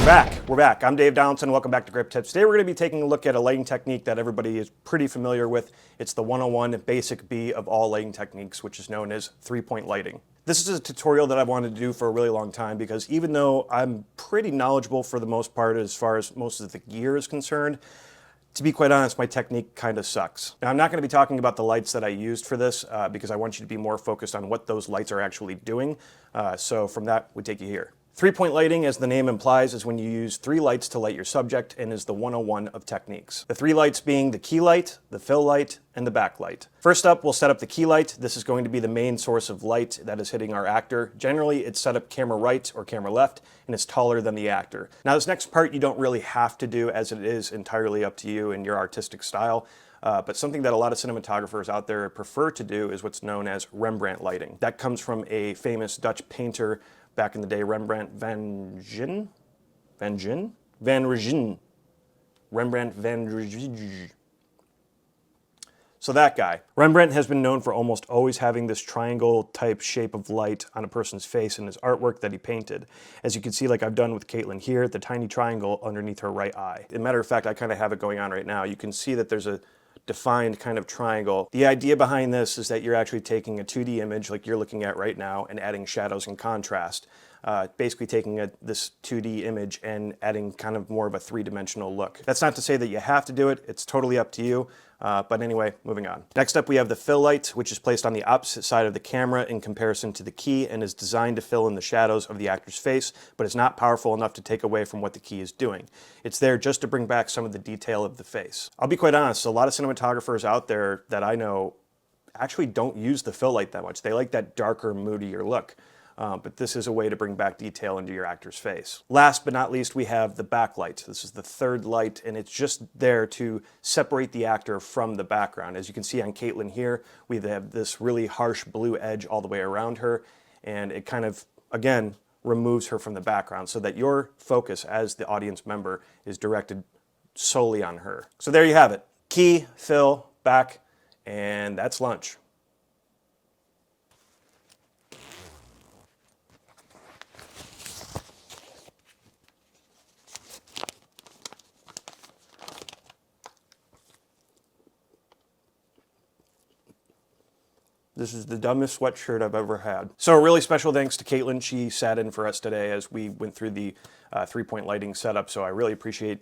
We're back. I'm Dave Donaldson. Welcome back to Grip Tips. Today we're going to be taking a look at a lighting technique that everybody is pretty familiar with. It's the 101 basic B of all lighting techniques, which is known as three-point lighting. This is a tutorial that I've wanted to do for a really long time because even though I'm pretty knowledgeable for the most part as far as most of the gear is concerned, to be quite honest, my technique kind of sucks. Now, I'm not going to be talking about the lights that I used for this because I want you to be more focused on what those lights are actually doing. So from that, we take you here. Three-point lighting, as the name implies, is when you use three lights to light your subject and is the 101 of techniques. The three lights being the key light, the fill light, and the backlight. First up, we'll set up the key light. This is going to be the main source of light that is hitting our actor. Generally, it's set up camera right or camera left, and it's taller than the actor. Now, this next part you don't really have to do, as it is entirely up to you and your artistic style. But something that a lot of cinematographers out there prefer to do is what's known as Rembrandt lighting. That comes from a famous Dutch painter back in the day, Rembrandt Van Rijn. Rembrandt van Rijn. So that guy. Rembrandt has been known for almost always having this triangle type shape of light on a person's face in his artwork that he painted. As you can see, like I've done with Caitlin here, the tiny triangle underneath her right eye. As a matter of fact, I kind of have it going on right now. You can see that there's a defined kind of triangle. The idea behind this is that you're actually taking a 2D image like you're looking at right now and adding shadows and contrast. Basically taking this 2D image and adding kind of more of a three-dimensional look. That's not to say that you have to do it, it's totally up to you. But anyway, moving on. Next up we have the fill light, which is placed on the opposite side of the camera in comparison to the key and is designed to fill in the shadows of the actor's face, but it's not powerful enough to take away from what the key is doing. It's there just to bring back some of the detail of the face. I'll be quite honest, a lot of cinematographers out there that I know actually don't use the fill light that much. They like that darker, moodier look. But this is a way to bring back detail into your actor's face. Last but not least, we have the backlight. This is the third light, and it's just there to separate the actor from the background. As you can see on Caitlin here, we have this really harsh blue edge all the way around her, and it kind of, again, removes her from the background so that your focus as the audience member is directed solely on her. So there you have it. Key, fill, back, and that's lunch. This is the dumbest sweatshirt I've ever had. So a really special thanks to Caitlin. She sat in for us today as we went through the three-point lighting setup. So I really appreciate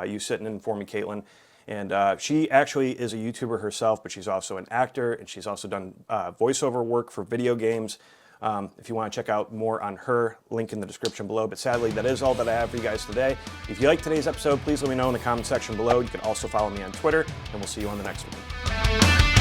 you sitting in for me, Caitlin. And she actually is a YouTuber herself, but she's also an actor, and she's also done voiceover work for video games. If you want to check out more on her, link in the description below. But sadly, that is all that I have for you guys today. If you like today's episode, please let me know in the comment section below. You can also follow me on Twitter, and we'll see you on the next one.